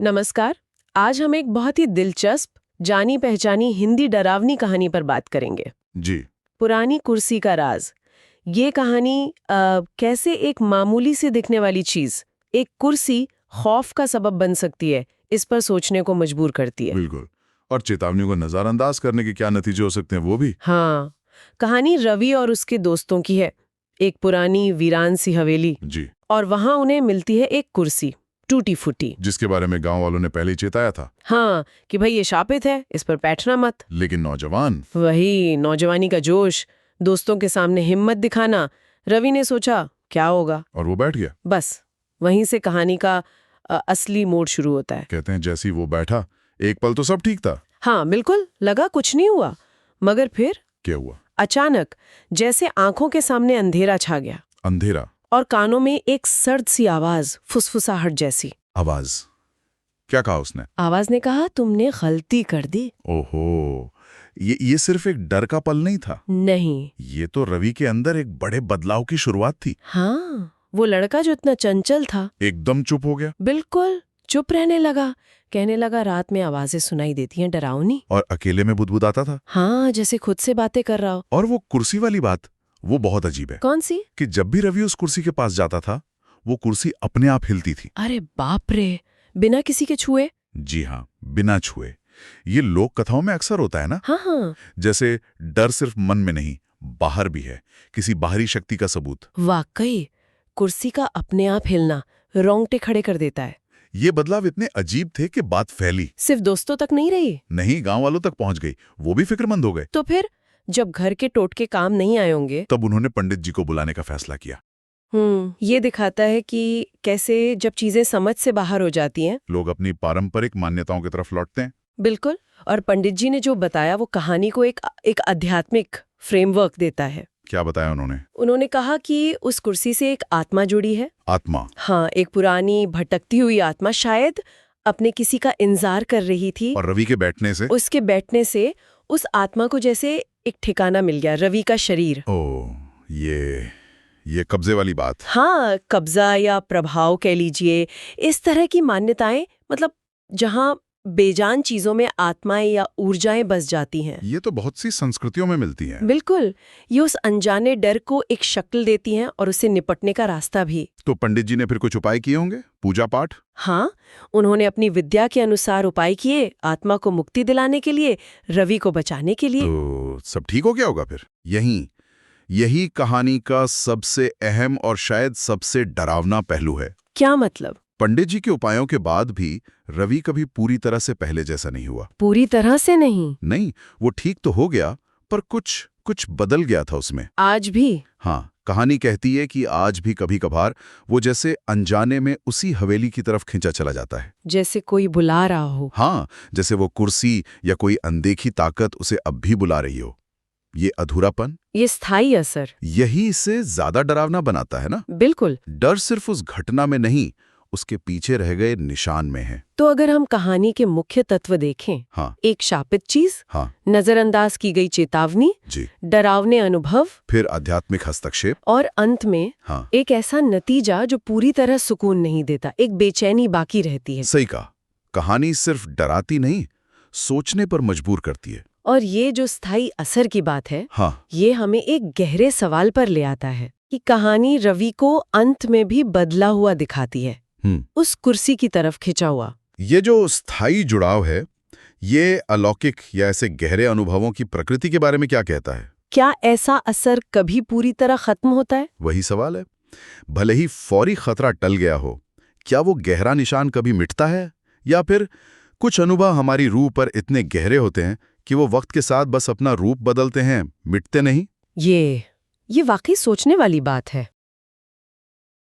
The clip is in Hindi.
नमस्कार। आज हम एक बहुत ही दिलचस्प, जानी पहचानी हिंदी डरावनी कहानी पर बात करेंगे। जी। पुरानी कुर्सी का राज। ये कहानी कैसे एक मामूली सी दिखने वाली चीज, एक कुर्सी, खौफ का सबब बन सकती है, इस पर सोचने को मजबूर करती है। बिल्कुल। और चेतावनियों को नजरअंदाज करने के क्या नतीजे हो सकते हैं वो भी। हाँ, कहानी रवि और उसके दोस्तों की है। एक पुरानी वीरान सी हवेली, जी। और वहां उन्हें मिलती है एक कुर्सी, टूटी फूटी। जिसके बारे में गांव वालों ने पहले ही चेताया था। हाँ, कि भाई ये शापित है, इस पर बैठना मत। लेकिन नौजवान। वही नौजवानी का जोश, दोस्तों के सामने हिम्मत दिखाना। रवि ने सोचा क्या होगा, और वो बैठ गया। बस वहीं से कहानी का असली मोड़ शुरू होता है। कहते हैं जैसे ही वो बैठा, एक पल तो सब ठीक था। हाँ बिल्कुल, लगा कुछ नहीं हुआ, मगर फिर क्या हुआ? अचानक जैसे आंखों के सामने अंधेरा छा गया, अंधेरा। और कानों में एक सर्द सी आवाज, फुसफुसाहट जैसी। आवाज। क्या कहा उसने? आवाज ने कहा, तुमने गलती कर दी। ओहो, ये सिर्फ एक डर का पल नहीं था। नहीं। ये तो रवि के अंदर एक बड़े बदलाव की शुरुआत थी। हाँ, वो लड़का जो इतना चंचल था, एकदम चुप हो गया। बिल्कुल चुप रहने लगा। कहने लगा, रात में आवाजें सुनाई देती हैं डरावनी। और अकेले में बुदबुदाता था। हाँ, जैसे खुद से बातें कर रहा हो। और वो कुर्सी वाली बात, वो बहुत अजीब है। कौन सी? कि जब भी रवि उस कुर्सी के पास जाता था, वो कुर्सी अपने आप हिलती थी। अरे बाप रे, बिना किसी के छुए? जी हाँ, बिना छुए। ये लोक कथाओं में अक्सर होता है ना। हाँ हाँ। जैसे डर सिर्फ मन में नहीं, बाहर भी है, किसी बाहरी शक्ति का सबूत। वाकई, कुर्सी का अपने आप हिलना रोंगटे खड़े कर देता है। ये बदलाव इतने अजीब थे कि बात फैली। सिर्फ दोस्तों तक नहीं रही, नहीं, गांव वालों तक पहुंच गई। वो भी फिक्रमंद हो गए। तो फिर जब घर के टोटके काम नहीं आए होंगे, तब उन्होंने पंडित जी को बुलाने का फैसला किया। ये दिखाता है कि कैसे जब चीजें समझ से बाहर हो जाती हैं, लोग अपनी पारंपरिक मान्यताओं की तरफ लौटते हैं। बिल्कुल। और पंडित जी ने जो बताया, वो कहानी को एक आध्यात्मिक फ्रेमवर्क देता है। क्या बताया उन्होंने? उन्होंने कहा कि उस कुर्सी से एक आत्मा जुड़ी है। आत्मा? हाँ, एक पुरानी भटकती हुई आत्मा, शायद अपने किसी का इंतजार कर रही थी। और रवि के बैठने से? उसके बैठने से उस आत्मा को जैसे एक ठिकाना मिल गया, रवि का शरीर। ओह, ये कब्जे वाली बात। हाँ, कब्जा या प्रभाव कह लीजिए। इस तरह की मान्यताएं, मतलब जहां बेजान चीजों में आत्माएं या ऊर्जाएं बस जाती हैं। ये तो बहुत सी संस्कृतियों में मिलती हैं। बिल्कुल, ये उस अनजाने डर को एक शक्ल देती हैं और उससे निपटने का रास्ता भी। तो पंडित जी ने फिर कुछ उपाय किए होंगे? पूजा पाठ? हाँ, उन्होंने अपनी विद्या के अनुसार उपाय किए, आत्मा को मुक्ति दिलाने के लिए, रवि को बचाने के लिए। तो सब ठीक हो गया होगा फिर? यही कहानी का सबसे अहम और शायद सबसे डरावना पहलू है। क्या मतलब? पंडित जी के उपायों के बाद भी रवि कभी पूरी तरह से पहले जैसा नहीं हुआ। पूरी तरह से नहीं? नहीं, वो ठीक तो हो गया, पर कुछ बदल गया था उसमें। आज भी? हाँ, कहानी कहती है कि आज भी कभी कभार वो जैसे अनजाने में उसी हवेली की तरफ खींचा चला जाता है। जैसे कोई बुला रहा हो। हाँ, जैसे वो कुर्सी या कोई अनदेखी ताकत उसे अब भी बुला रही हो। ये अधूरापन, ये स्थायी असर, यही इसे ज्यादा डरावना बनाता है ना। बिल्कुल। डर सिर्फ उस घटना में नहीं, उसके पीछे रह गए निशान में है। तो अगर हम कहानी के मुख्य तत्व देखें, हाँ। एक शापित चीज, हाँ। नजरअंदाज की गई चेतावनी, जी। डरावने अनुभव, फिर आध्यात्मिक हस्तक्षेप, और अंत में हाँ, एक ऐसा नतीजा जो पूरी तरह सुकून नहीं देता, एक बेचैनी बाकी रहती है। सही कहा। कहानी सिर्फ डराती नहीं, सोचने पर मजबूर करती है। और ये जो स्थायी असर की बात है, हाँ, ये हमें एक गहरे सवाल पर ले आता है कि कहानी रवि को अंत में भी बदला हुआ दिखाती है, उस कुर्सी की तरफ खिंचा हुआ। ये जो स्थायी जुड़ाव है, ये अलौकिक या ऐसे गहरे अनुभवों की प्रकृति के बारे में क्या कहता है? क्या ऐसा असर कभी पूरी तरह खत्म होता है? वही सवाल है। भले ही फौरी खतरा टल गया हो, क्या वो गहरा निशान कभी मिटता है, या फिर कुछ अनुभव हमारी रूह पर इतने गहरे होते हैं कि वो वक्त के साथ बस अपना रूप बदलते हैं, मिटते नहीं? ये वाकई सोचने वाली बात है।